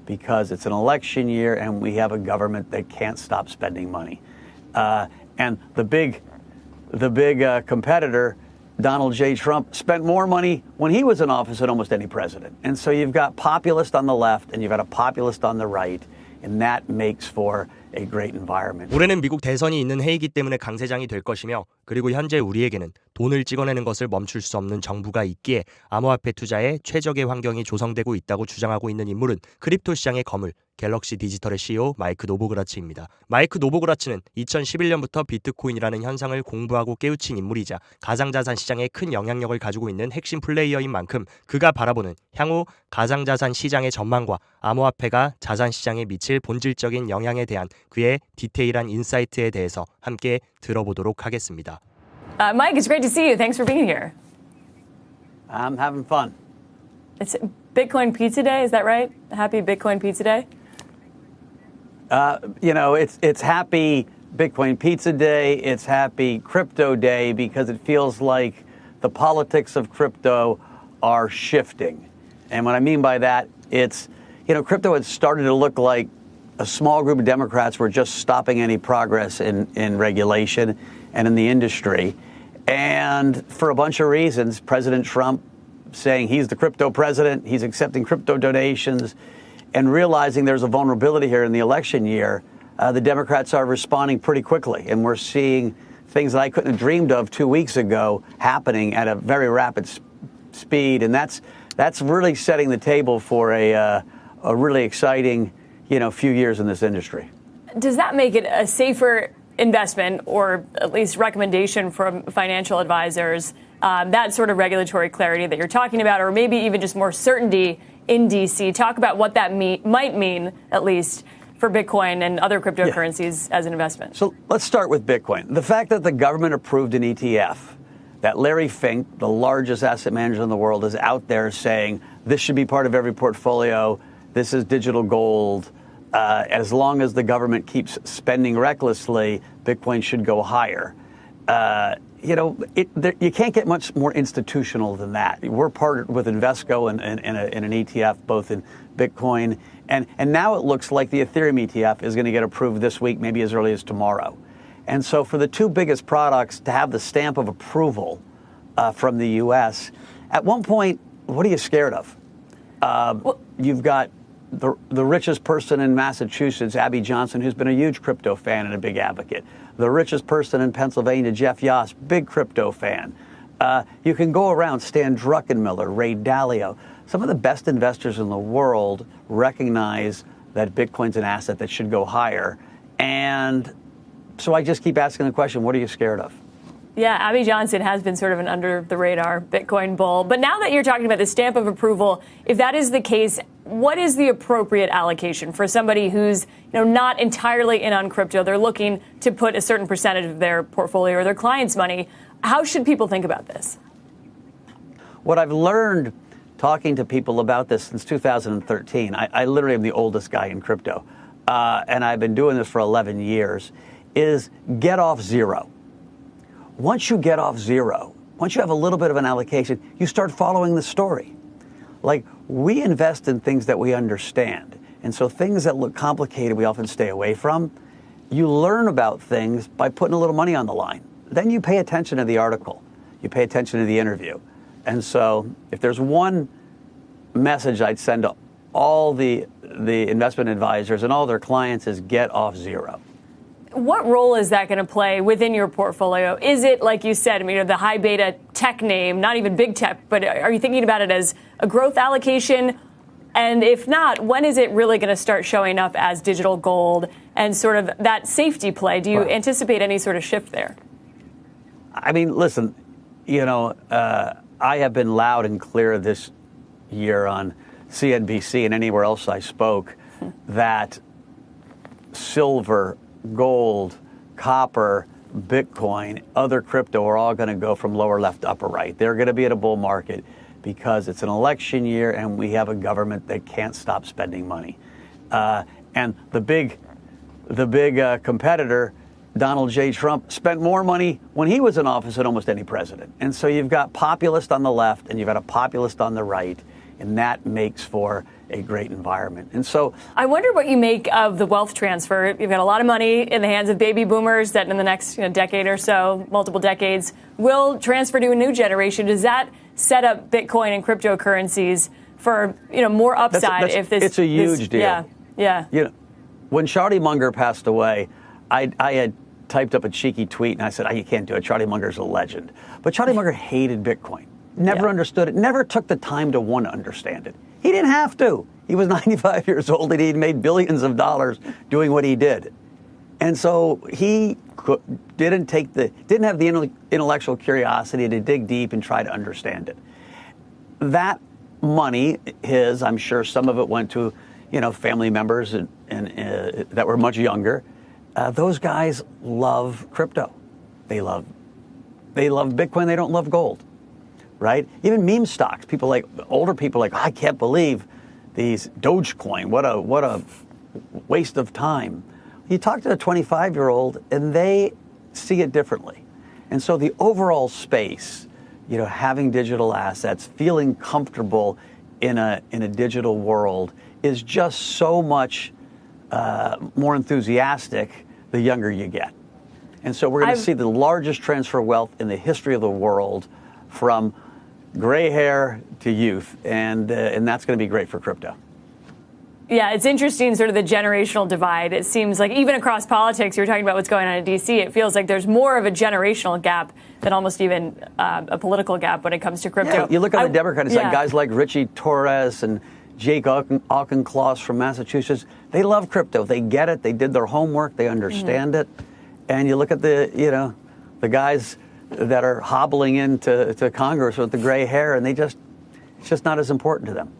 because it's an election year and we have a government that can't stop spending money. And the big competitor, Donald J. Trump, spent more money when he was in office than almost any president. And so you've got populist on the left and you've got a populist on the right, and that makes for a great environment. 올해는 미국 대선이 있는 해이기 때문에 강세장이 될 것이며, 그리고 현재 우리에게는 돈을 찍어내는 것을 멈출 수 없는 정부가 있기에 암호화폐 투자에 최적의 환경이 조성되고 있다고 주장하고 있는 인물은 크립토 시장의 거물, 갤럭시 디지털의 CEO 마이크 노보그라츠입니다. 마이크 노보그라츠는 2011년부터 비트코인이라는 현상을 공부하고 깨우친 인물이자 가상자산 시장에 큰 영향력을 가지고 있는 핵심 플레이어인 만큼 그가 바라보는 향후 가상자산 시장의 전망과 암호화폐가 자산 시장에 미칠 본질적인 영향에 대한 그의 디테일한 인사이트에 대해서 함께 들어보도록 하겠습니다. Mike, it's great to see you. Thanks for being here. I'm having fun. It's Bitcoin Pizza Day, is that right? Happy Bitcoin Pizza Day? It's happy Bitcoin Pizza Day. It's happy Crypto Day because it feels like the politics of crypto are shifting. And what I mean by that, it's, crypto had started to look like a small group of Democrats were just stopping any progress in regulation and in the industry. And for a bunch of reasons, President Trump saying he's the crypto president, he's accepting crypto donations, and realizing there's a vulnerability here in the election year, the Democrats are responding pretty quickly. And we're seeing things that I couldn't have dreamed of 2 weeks ago happening at a very rapid speed. And that's really setting the table for a really exciting few years in this industry. Does that make it a safer investment, or at least recommendation from financial advisors, that sort of regulatory clarity that you're talking about, or maybe even just more certainty in D.C.? Talk about what that might mean, at least, for Bitcoin and other cryptocurrencies as an investment. So let's start with Bitcoin. The fact that the government approved an ETF, that Larry Fink, the largest asset manager in the world, is out there saying this should be part of every portfolio, this is digital gold. As long as the government keeps spending recklessly, Bitcoin should go higher. You can't get much more institutional than that. We're partnered with Invesco in an ETF, both in Bitcoin, and now it looks like the Ethereum ETF is going to get approved this week, maybe as early as tomorrow. And so for the two biggest products to have the stamp of approval from the U.S., at one point, what are you scared of? You've got the richest person in Massachusetts, Abby Johnson, who's been a huge crypto fan and a big advocate. The richest person in Pennsylvania, Jeff Yost, big crypto fan. You can go around, Stan Druckenmiller, Ray Dalio. Some of the best investors in the world recognize that Bitcoin's an asset that should go higher. And so I just keep asking the question, what are you scared of? Yeah, Abby Johnson has been sort of an under-the-radar Bitcoin bull. But now that you're talking about the stamp of approval, if that is the case, what is the appropriate allocation for somebody who's not entirely in on crypto? They're looking to put a certain percentage of their portfolio or their clients' money. How should people think about this? What I've learned talking to people about this since 2013, I literally am the oldest guy in crypto, and I've been doing this for 11 years, is get off zero. Once you get off zero, once you have a little bit of an allocation, you start following the story. Like, we invest in things that we understand. And so things that look complicated, we often stay away from. You learn about things by putting a little money on the line. Then you pay attention to the article. You pay attention to the interview. And so if there's one message I'd send to all the investment advisors and all their clients is get off zero. What role is that going to play within your portfolio? Is it, like you said, the high beta tech name, not even big tech, but are you thinking about it as a growth allocation? And if not, when is it really going to start showing up as digital gold and sort of that safety play? Do you anticipate any sort of shift there? I mean, listen, I have been loud and clear this year on CNBC and anywhere else I spoke that silver, gold, copper, Bitcoin, other crypto are all going to go from lower left to upper right. They're going to be at a bull market because it's an election year and we have a government that can't stop spending money. And the big competitor, Donald J. Trump, spent more money when he was in office than almost any president. And so you've got populist on the left and you've got a populist on the right. and that makes for a great environment. And so I wonder what you make of the wealth transfer. You've got a lot of money in the hands of baby boomers that in the next decade or so, multiple decades, will transfer to a new generation. Does that set up Bitcoin and cryptocurrencies for more upside if this? It's a huge deal. Yeah. When Charlie Munger passed away, I had typed up a cheeky tweet and I said, you can't do it. Charlie Munger's a legend. But Charlie Munger hated Bitcoin. Never understood it. Never took the time to want to understand it. He didn't have to. He was 95 years old and he'd made billions of dollars doing what he did. And so he didn't have the intellectual curiosity to dig deep and try to understand it. That money, I'm sure some of it went to, family members and that were much younger. Those guys love crypto. They love Bitcoin. They don't love gold. Right? Even meme stocks. Older people I can't believe these Dogecoin. What a waste of time. You talk to a 25-year-old and they see it differently. And so the overall space, having digital assets, feeling comfortable in a digital world is just so much more enthusiastic the younger you get. And so we're going to see the largest transfer of wealth in the history of the world from gray hair to youth, and that's going to be great for crypto. Yeah, it's interesting, sort of the generational divide. It seems like even across politics, you were talking about what's going on in D.C., it feels like there's more of a generational gap than almost even a political gap when it comes to crypto. Yeah, you look on the Democratic side, guys like Richie Torres and Jake Auchincloss from Massachusetts, they love crypto. They get it. They did their homework. They understand it. And you look at the guys that are hobbling into Congress with the gray hair, and it's just not as important to them.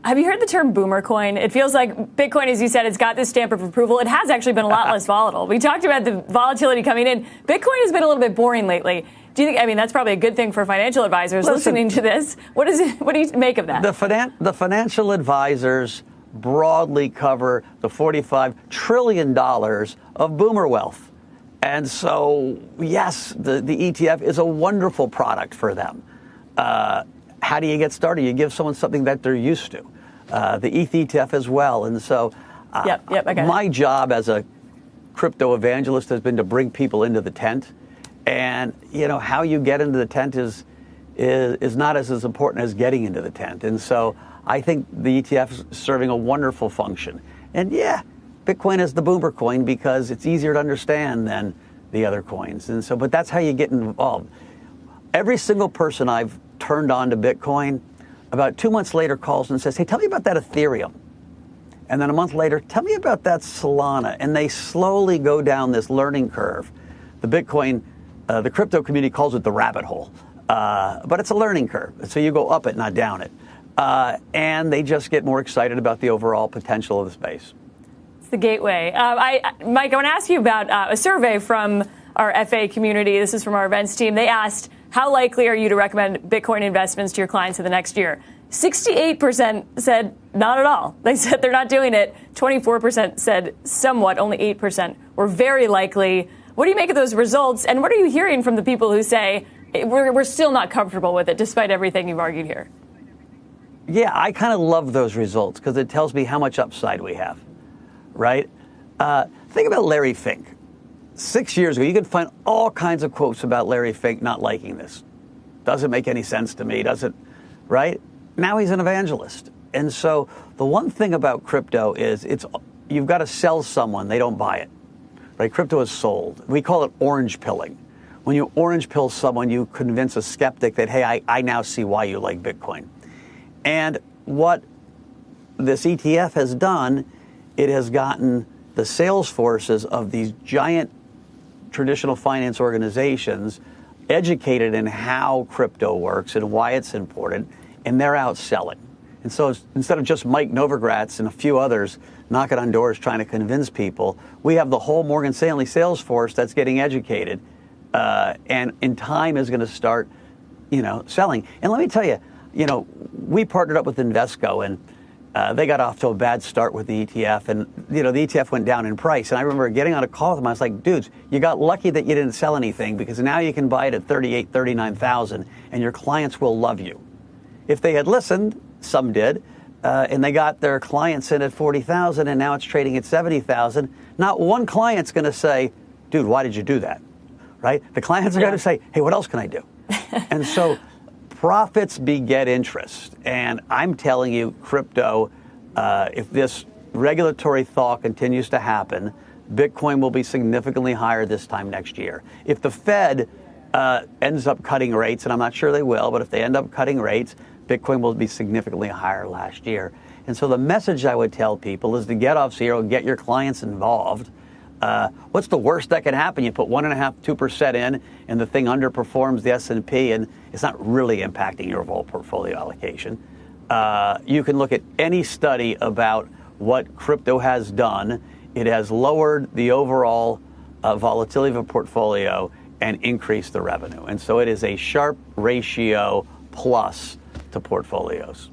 Have you heard the term boomer coin? It feels like Bitcoin, as you said, it's got this stamp of approval. It has actually been a lot less volatile. We talked about the volatility coming in. Bitcoin has been a little bit boring lately. Do you think, that's probably a good thing for financial advisors listening to this. What do you make of that? The financial advisors broadly cover the $45 trillion of boomer wealth. And so, yes, the ETF is a wonderful product for them. How do you get started? You give someone something that they're used to. The ETH ETF as well. And so my job as a crypto evangelist has been to bring people into the tent. And, how you get into the tent is not as important as getting into the tent. And so I think the ETF is serving a wonderful function. And Bitcoin is the boomer coin because it's easier to understand than the other coins. And so, but that's how you get involved. Every single person I've turned on to Bitcoin, about 2 months later calls and says, hey, tell me about that Ethereum. And then a month later, tell me about that Solana. And they slowly go down this learning curve. The Bitcoin, the crypto community calls it the rabbit hole. But it's a learning curve. So you go up it, not down it. And they just get more excited about the overall potential of the space. The gateway. Mike, I want to ask you about a survey from our FA community. This is from our events team. They asked, how likely are you to recommend Bitcoin investments to your clients in the next year? 68% said not at all. They said they're not doing it. 24% said somewhat. Only 8% were very likely. What do you make of those results? And what are you hearing from the people who say we're still not comfortable with it, despite everything you've argued here? Yeah, I kind of love those results because it tells me how much upside we have. Right? Think about Larry Fink. 6 years ago, you could find all kinds of quotes about Larry Fink not liking this. Doesn't make any sense to me, does it? Right? Now he's an evangelist. And so the one thing about crypto is you've got to sell someone, they don't buy it. Right? Crypto is sold. We call it orange pilling. When you orange pill someone, you convince a skeptic that, hey, I now see why you like Bitcoin. And what this ETF has done, it has gotten the sales forces of these giant traditional finance organizations educated in how crypto works and why it's important, and they're out selling. And so instead of just Mike Novogratz and a few others knocking on doors trying to convince people, we have the whole Morgan Stanley sales force that's getting educated, and in time is going to start, selling. And let me tell you, we partnered up with Invesco, and they got off to a bad start with the ETF, and the ETF went down in price. And I remember getting on a call with them. I was like, dudes, you got lucky that you didn't sell anything because now you can buy it at $38,000, $39,000, and your clients will love you. if they had listened, some did, and they got their clients in at 40,000 and now it's trading at 70,000, not one client's going to say, dude, why did you do that? Right? The clients are going to say, hey, what else can I do? And so profits beget interest. And I'm telling you, crypto, if this regulatory thaw continues to happen, Bitcoin will be significantly higher this time next year. If the Fed ends up cutting rates, and I'm not sure they will, but if they end up cutting rates, Bitcoin will be significantly higher last year. And so the message I would tell people is to get off zero, get your clients involved. What's the worst that can happen? You put 1.5%, 2% in, and the thing underperforms the S&P, and it's not really impacting your overall portfolio allocation. You can look at any study about what crypto has done. It has lowered the overall volatility of a portfolio and increased the revenue. And so it is a sharp ratio plus to portfolios.